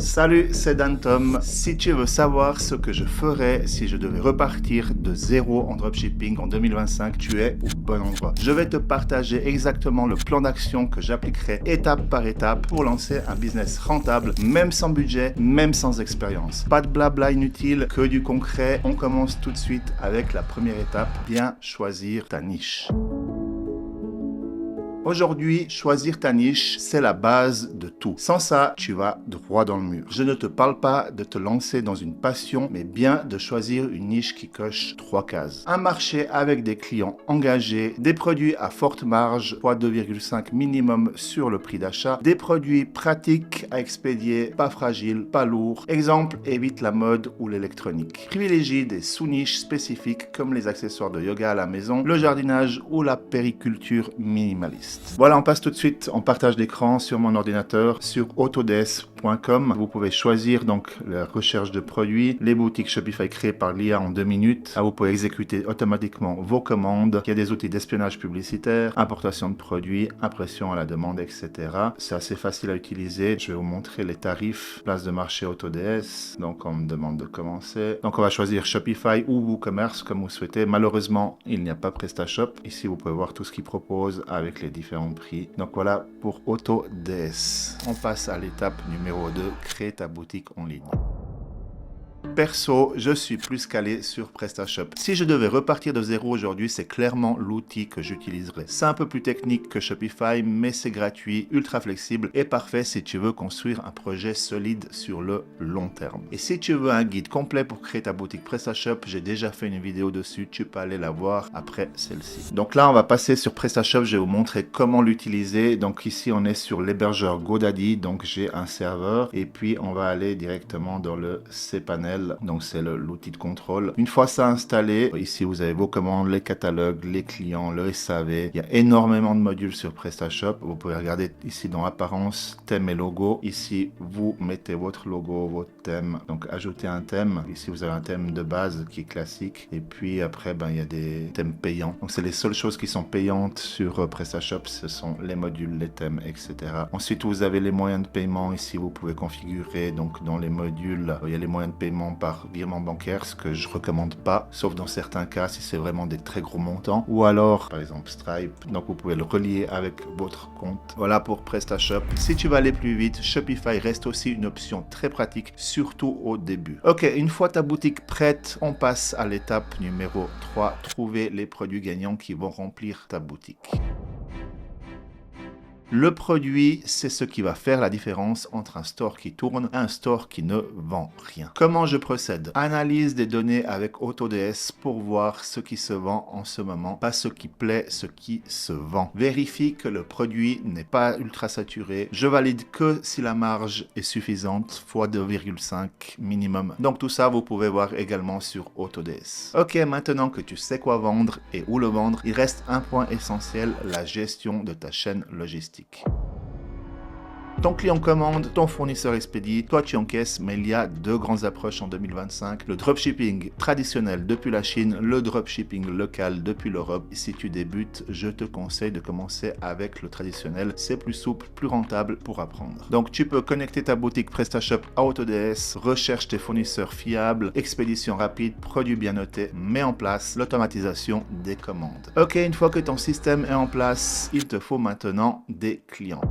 Salut, c'est Dantom. Si tu veux savoir ce que je ferais si je devais repartir de zéro en dropshipping en 2025, tu es au bon endroit. Je vais te partager exactement le plan d'action que j'appliquerai étape par étape pour lancer un business rentable, même sans budget, même sans expérience. Pas de blabla inutile, que du concret. On commence tout de suite avec la première étape, bien choisir ta niche. Aujourd'hui, choisir ta niche, c'est la base de tout. Sans ça, tu vas droit dans le mur. Je ne te parle pas de te lancer dans une passion, mais bien de choisir une niche qui coche 3 cases. Un marché avec des clients engagés, des produits à forte marge, x2,5 minimum sur le prix d'achat, des produits pratiques à expédier, pas fragiles, pas lourds. Exemple, évite la mode ou l'électronique. Privilégie des sous-niches spécifiques comme les accessoires de yoga à la maison, le jardinage ou la périculture minimaliste. Voilà, on passe tout de suite en partage d'écran sur mon ordinateur sur autodesk.com. Vous pouvez choisir donc la recherche de produits, les boutiques Shopify créées par l'IA en 2 minutes. Vous pouvez exécuter automatiquement vos commandes. Il y a des outils d'espionnage publicitaire, importation de produits, impression à la demande, etc. C'est assez facile à utiliser. Je vais vous montrer les tarifs, place de marché Autodesk. Donc on me demande de commencer. Donc on va choisir Shopify ou WooCommerce comme vous souhaitez. Malheureusement, il n'y a pas PrestaShop. Ici, vous pouvez voir tout ce qu'il propose avec les différents prix. Donc voilà pour Autodesk. On passe à l'étape numéro 2, créer ta boutique en ligne. Perso, je suis plus calé sur PrestaShop. Si je devais repartir de zéro aujourd'hui, c'est clairement l'outil que j'utiliserais. C'est un peu plus technique que Shopify, mais c'est gratuit, ultra flexible et parfait si tu veux construire un projet solide sur le long terme. Et si tu veux un guide complet pour créer ta boutique PrestaShop, j'ai déjà fait une vidéo dessus, tu peux aller la voir après celle-ci. Donc là, on va passer sur PrestaShop, je vais vous montrer comment l'utiliser. Donc ici, on est sur l'hébergeur GoDaddy, donc j'ai un serveur et puis on va aller directement dans le cPanel. Donc c'est l'outil de contrôle. Une fois ça installé, ici vous avez vos commandes, les catalogues, les clients, le SAV. Il y a énormément de modules sur PrestaShop. Vous pouvez regarder ici dans apparence, thème et logo. Ici vous mettez votre logo, votre thème. Donc ajouter un thème. Ici vous avez un thème de base qui est classique. Et puis après il y a des thèmes payants. Donc c'est les seules choses qui sont payantes sur PrestaShop. Ce sont les modules, les thèmes, etc. Ensuite vous avez les moyens de paiement. Ici vous pouvez configurer. Donc dans les modules, il y a les moyens de paiement par virement bancaire, ce que je recommande pas, sauf dans certains cas si c'est vraiment des très gros montants, ou alors par exemple Stripe, donc vous pouvez le relier avec votre compte. Voilà pour PrestaShop. Si tu veux aller plus vite, Shopify reste aussi une option très pratique, surtout au début. Ok, une fois ta boutique prête, on passe à l'étape numéro 3, trouver les produits gagnants qui vont remplir ta boutique. Le produit, c'est ce qui va faire la différence entre un store qui tourne et un store qui ne vend rien. Comment je procède? Analyse des données avec Autodesk pour voir ce qui se vend en ce moment, pas ce qui plaît, ce qui se vend. Vérifie que le produit n'est pas ultra saturé. Je valide que si la marge est suffisante, x2,5 minimum. Donc tout ça, vous pouvez voir également sur Autodesk. Ok, maintenant que tu sais quoi vendre et où le vendre, il reste un point essentiel, la gestion de ta chaîne logistique. Ton client commande, ton fournisseur expédie, toi tu encaisses, mais il y a 2 grandes approches en 2025. Le dropshipping traditionnel depuis la Chine, le dropshipping local depuis l'Europe. Si tu débutes, je te conseille de commencer avec le traditionnel. C'est plus souple, plus rentable pour apprendre. Donc tu peux connecter ta boutique PrestaShop à Autodesk, recherche tes fournisseurs fiables, expédition rapide, produits bien notés, mets en place l'automatisation des commandes. Ok, une fois que ton système est en place, il te faut maintenant des clients.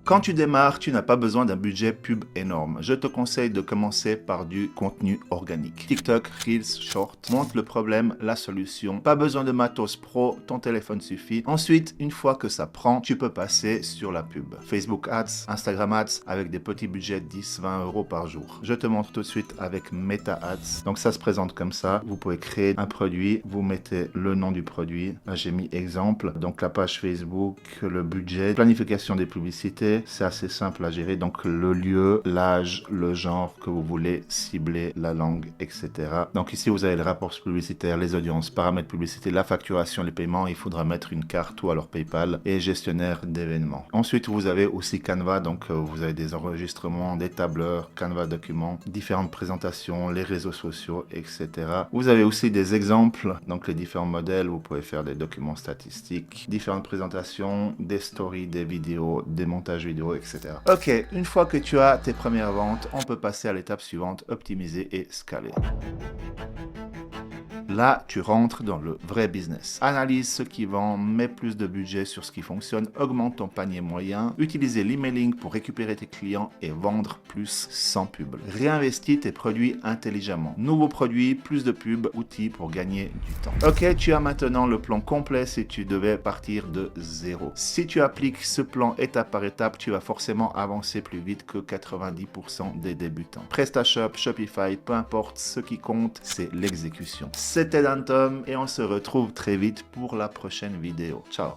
Quand tu démarres, tu n'as pas besoin d'un budget pub énorme. Je te conseille de commencer par du contenu organique. TikTok, Reels, Short. Montre le problème, la solution. Pas besoin de matos pro, ton téléphone suffit. Ensuite, une fois que ça prend, tu peux passer sur la pub. Facebook Ads, Instagram Ads avec des petits budgets 10-20 € par jour. Je te montre tout de suite avec Meta Ads. Donc ça se présente comme ça. Vous pouvez créer un produit, vous mettez le nom du produit. Là, j'ai mis exemple. Donc la page Facebook, le budget, planification des publicités. C'est assez simple à gérer, donc le lieu, l'âge, le genre que vous voulez cibler, la langue, etc. Donc ici vous avez le rapport publicitaire, les audiences, paramètres publicité, la facturation, les paiements. Il faudra mettre une carte ou alors PayPal et gestionnaire d'événements. Ensuite vous avez aussi Canva, donc vous avez des enregistrements, des tableurs, Canva documents, différentes présentations, les réseaux sociaux, etc. Vous avez aussi des exemples, donc les différents modèles. Vous pouvez faire des documents statistiques, différentes présentations, des stories, des vidéos, des montages montage vidéo, etc. Ok, une fois que tu as tes premières ventes, on peut passer à l'étape suivante, optimiser et scaler. Là, tu rentres dans le vrai business. Analyse ce qui vend, mets plus de budget sur ce qui fonctionne, augmente ton panier moyen, utilise l'emailing pour récupérer tes clients et vendre plus sans pub. Réinvestis tes produits intelligemment. Nouveaux produits, plus de pubs, outils pour gagner du temps. Ok, tu as maintenant le plan complet si tu devais partir de zéro. Si tu appliques ce plan étape par étape, tu vas forcément avancer plus vite que 90% des débutants. PrestaShop, Shopify, peu importe, ce qui compte, c'est l'exécution. C'était Dantom et on se retrouve très vite pour la prochaine vidéo. Ciao!